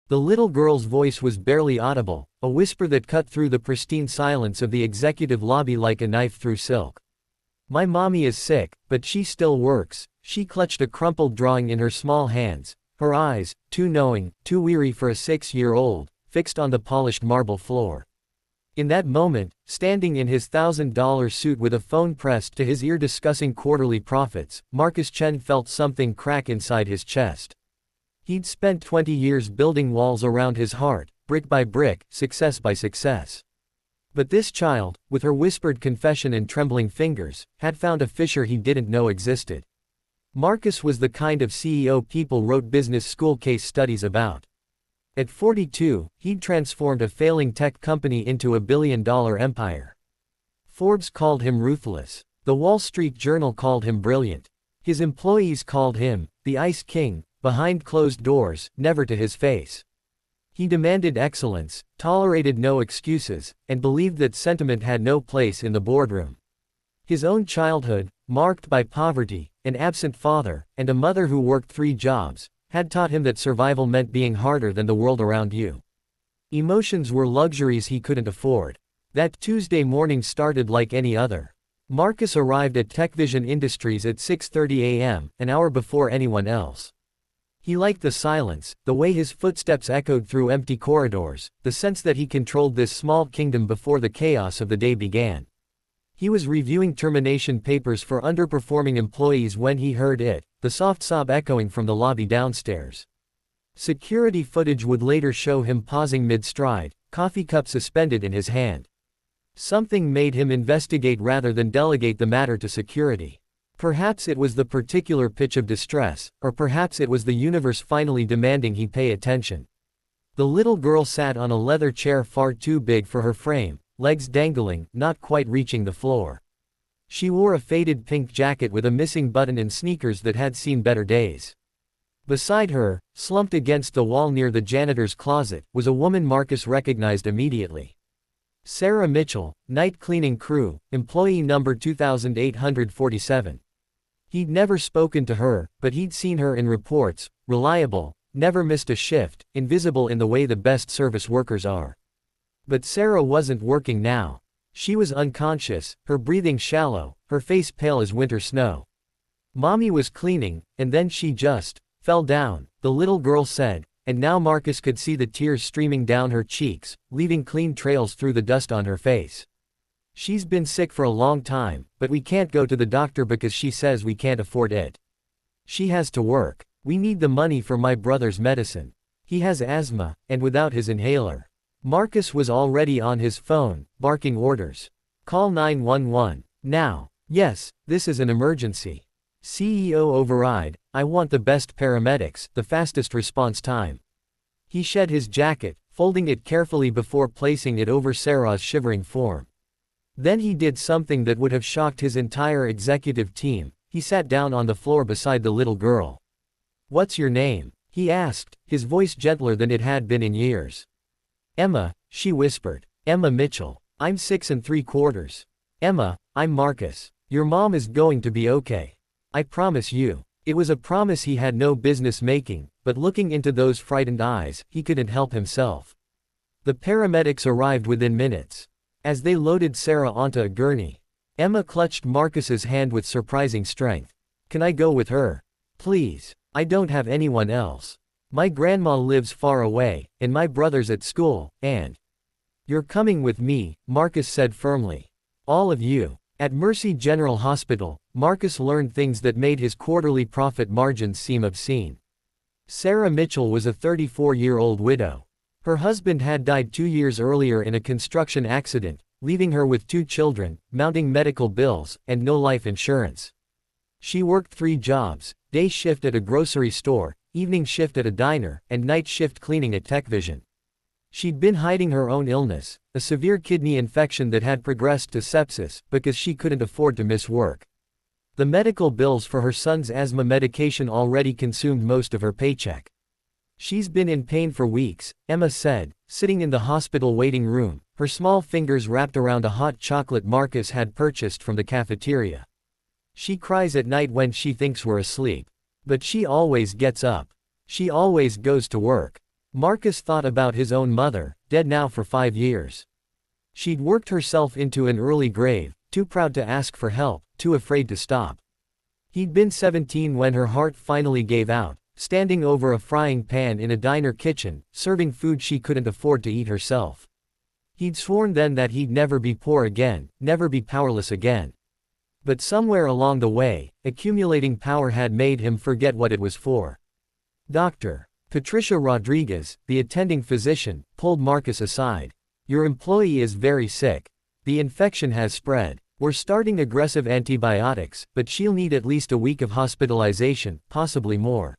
The little girl's voice was barely audible, a whisper that cut through the pristine silence of the executive lobby like a knife through silk. My mommy is sick, but she still works. She clutched a crumpled drawing in her small hands, her eyes, too knowing, too weary for a 6-year-old, fixed on the polished marble floor. In that moment, standing in his $1,000 suit with a phone pressed to his ear discussing quarterly profits, Marcus Chen felt something crack inside his chest. He'd spent 20 years building walls around his heart, brick by brick, success by success. But this child, with her whispered confession and trembling fingers, had found a fissure he didn't know existed. Marcus was the kind of CEO people wrote business school case studies about. At 42, he'd transformed a failing tech company into a billion-dollar empire. Forbes called him ruthless. The Wall Street Journal called him brilliant. His employees called him the Ice King, behind closed doors, never to his face. He demanded excellence, tolerated no excuses, and believed that sentiment had no place in the boardroom. His own childhood, marked by poverty, an absent father, and a mother who worked 3 jobs, had taught him that survival meant being harder than the world around you. Emotions were luxuries he couldn't afford. That Tuesday morning started like any other. Marcus arrived at TechVision Industries at 6:30 a.m., an hour before anyone else. He liked the silence, the way his footsteps echoed through empty corridors, the sense that he controlled this small kingdom before the chaos of the day began. He was reviewing termination papers for underperforming employees when he heard it, the soft sob echoing from the lobby downstairs. Security footage would later show him pausing mid-stride, coffee cup suspended in his hand. Something made him investigate rather than delegate the matter to security. Perhaps it was the particular pitch of distress, or perhaps it was the universe finally demanding he pay attention. The little girl sat on a leather chair far too big for her frame, legs dangling, not quite reaching the floor. She wore a faded pink jacket with a missing button and sneakers that had seen better days. Beside her, slumped against the wall near the janitor's closet, was a woman Marcus recognized immediately. Sarah Mitchell, night cleaning crew, employee number 2847. He'd never spoken to her, but he'd seen her in reports, reliable, never missed a shift, invisible in the way the best service workers are. But Sarah wasn't working now. She was unconscious, her breathing shallow, her face pale as winter snow. Mommy was cleaning, and then she just fell down, the little girl said, and now Marcus could see the tears streaming down her cheeks, leaving clean trails through the dust on her face. She's been sick for a long time, but we can't go to the doctor because she says we can't afford it. She has to work. We need the money for my brother's medicine. He has asthma, and without his inhaler. Marcus was already on his phone, barking orders. Call 911. Now. Yes, this is an emergency. CEO override, I want the best paramedics, the fastest response time. He shed his jacket, folding it carefully before placing it over Sarah's shivering form. Then he did something that would have shocked his entire executive team. He sat down on the floor beside the little girl. What's your name? He asked, his voice gentler than it had been in years. Emma, she whispered. Emma Mitchell. I'm 6 3/4. Emma, I'm Marcus. Your mom is going to be okay. I promise you. It was a promise he had no business making, but looking into those frightened eyes, he couldn't help himself. The paramedics arrived within minutes. As they loaded Sarah onto a gurney, Emma clutched Marcus's hand with surprising strength. Can I go with her? Please. I don't have anyone else. My grandma lives far away, and my brother's at school, and you're coming with me, Marcus said firmly. All of you. At Mercy General Hospital, Marcus learned things that made his quarterly profit margins seem obscene. Sarah Mitchell was a 34-year-old widow. Her husband had died 2 years earlier in a construction accident, leaving her with 2 children, mounting medical bills, and no life insurance. She worked 3 jobs, day shift at a grocery store, evening shift at a diner, and night shift cleaning at TechVision. She'd been hiding her own illness, a severe kidney infection that had progressed to sepsis, because she couldn't afford to miss work. The medical bills for her son's asthma medication already consumed most of her paycheck. She's been in pain for weeks, Emma said, sitting in the hospital waiting room, her small fingers wrapped around a hot chocolate Marcus had purchased from the cafeteria. She cries at night when she thinks we're asleep. But she always gets up. She always goes to work. Marcus thought about his own mother, dead now for 5 years. She'd worked herself into an early grave, too proud to ask for help, too afraid to stop. He'd been 17 when her heart finally gave out, standing over a frying pan in a diner kitchen, serving food she couldn't afford to eat herself. He'd sworn then that he'd never be poor again, never be powerless again. But somewhere along the way, accumulating power had made him forget what it was for. Dr. Patricia Rodriguez, the attending physician, pulled Marcus aside. "Your employee is very sick. The infection has spread. We're starting aggressive antibiotics, but she'll need at least a week of hospitalization, possibly more.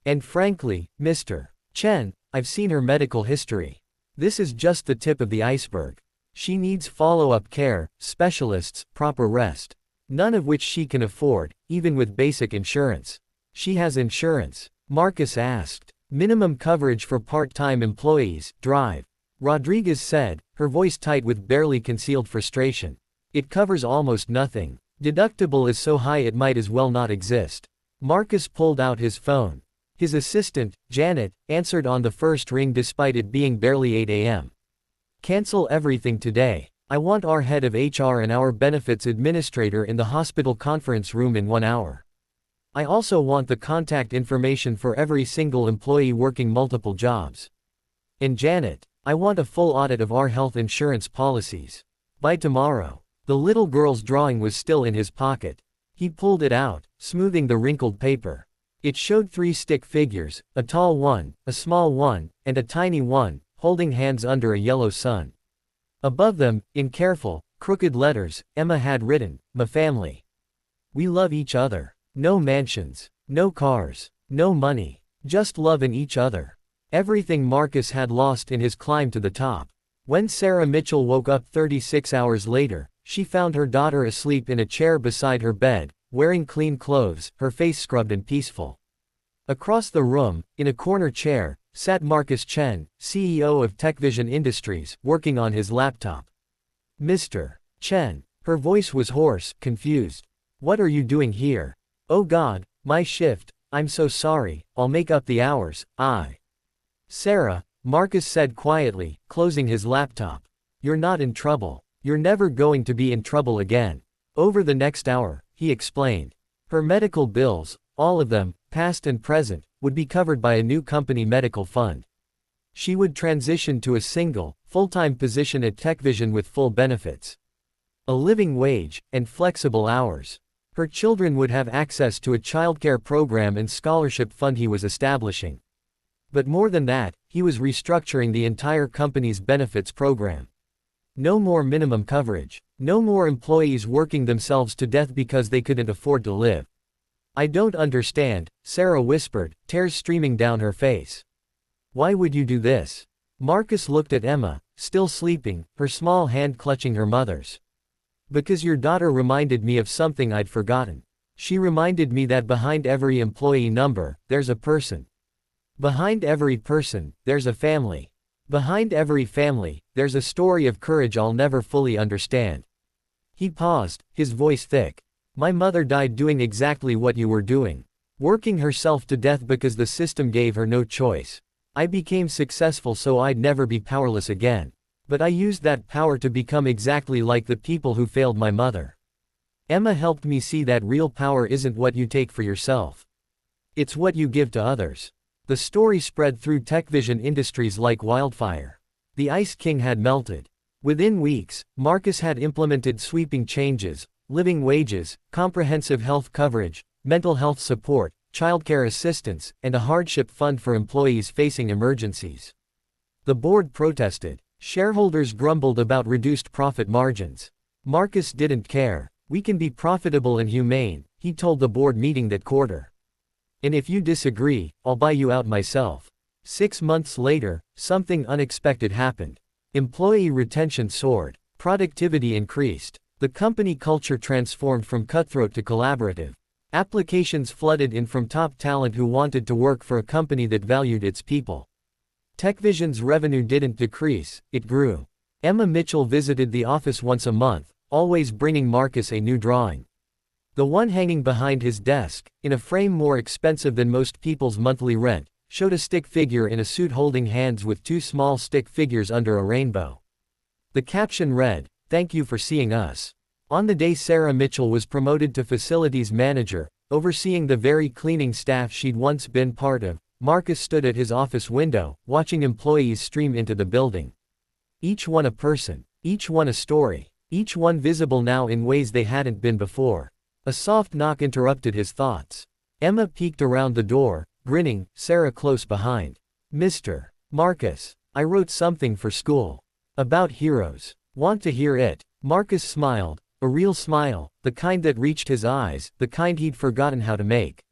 And frankly, Mr. Chen, I've seen her medical history. This is just the tip of the iceberg. She needs follow-up care, specialists, proper rest. None of which she can afford, even with basic insurance." "She has insurance?" Marcus asked. "Minimum coverage for part-time employees, drive," Rodriguez said, her voice tight with barely concealed frustration. "It covers almost nothing. Deductible is so high it might as well not exist." Marcus pulled out his phone. His assistant, Janet, answered on the first ring despite it being barely 8 a.m. "Cancel everything today. I want our head of HR and our benefits administrator in the hospital conference room in 1 hour. I also want the contact information for every single employee working multiple jobs. And Janet, I want a full audit of our health insurance policies. By tomorrow." The little girl's drawing was still in his pocket. He pulled it out, smoothing the wrinkled paper. It showed 3 stick figures, a tall one, a small one, and a tiny one, holding hands under a yellow sun. Above them, in careful, crooked letters, Emma had written, "My family. We love each other. No mansions, no cars, no money. Just love in each other." Everything Marcus had lost in his climb to the top. When Sarah Mitchell woke up 36 hours later, she found her daughter asleep in a chair beside her bed, wearing clean clothes, her face scrubbed and peaceful. Across the room, in a corner chair, sat Marcus Chen, CEO of TechVision Industries, working on his laptop. "Mr. Chen." Her voice was hoarse, confused. "What are you doing here?" "Oh God, my shift. I'm so sorry, I'll make up the hours, Sarah," Marcus said quietly, closing his laptop. "You're not in trouble. You're never going to be in trouble again. Over the next hour," he explained. Her medical bills, all of them, past and present, would be covered by a new company medical fund. She would transition to a single, full-time position at TechVision with full benefits, a living wage, and flexible hours. Her children would have access to a childcare program and scholarship fund he was establishing. But more than that, he was restructuring the entire company's benefits program. No more minimum coverage. No more employees working themselves to death because they couldn't afford to live. "I don't understand," Sarah whispered, tears streaming down her face. "Why would you do this?" Marcus looked at Emma, still sleeping, her small hand clutching her mother's. "Because your daughter reminded me of something I'd forgotten. She reminded me that behind every employee number, there's a person. Behind every person, there's a family. Behind every family, there's a story of courage I'll never fully understand." He paused, his voice thick. "My mother died doing exactly what you were doing. Working herself to death because the system gave her no choice. I became successful so I'd never be powerless again. But I used that power to become exactly like the people who failed my mother. Emma helped me see that real power isn't what you take for yourself. It's what you give to others." The story spread through TechVision Industries like wildfire. The Ice King had melted. Within weeks, Marcus had implemented sweeping changes: living wages, comprehensive health coverage, mental health support, childcare assistance, and a hardship fund for employees facing emergencies. The board protested. Shareholders grumbled about reduced profit margins. Marcus didn't care. "We can be profitable and humane," he told the board meeting that quarter. "And if you disagree, I'll buy you out myself." 6 months later, something unexpected happened. Employee retention soared. Productivity increased. The company culture transformed from cutthroat to collaborative. Applications flooded in from top talent who wanted to work for a company that valued its people. TechVision's revenue didn't decrease, it grew. Emma Mitchell visited the office once a month, always bringing Marcus a new drawing. The one hanging behind his desk, in a frame more expensive than most people's monthly rent, showed a stick figure in a suit holding hands with two small stick figures under a rainbow. The caption read, "Thank you for seeing us." On the day Sarah Mitchell was promoted to facilities manager, overseeing the very cleaning staff she'd once been part of, Marcus stood at his office window, watching employees stream into the building. Each one a person, each one a story, each one visible now in ways they hadn't been before. A soft knock interrupted his thoughts. Emma peeked around the door, grinning, Sarah close behind. "Mr. Marcus, I wrote something for school. About heroes. Want to hear it?" Marcus smiled, a real smile, the kind that reached his eyes, the kind he'd forgotten how to make.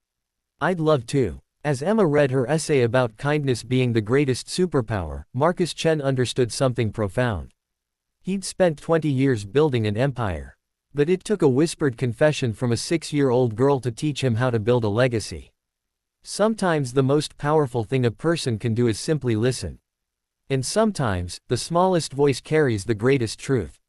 "I'd love to." As Emma read her essay about kindness being the greatest superpower, Marcus Chen understood something profound. He'd spent 20 years building an empire. But it took a whispered confession from a 6-year-old girl to teach him how to build a legacy. Sometimes the most powerful thing a person can do is simply listen. And sometimes, the smallest voice carries the greatest truth.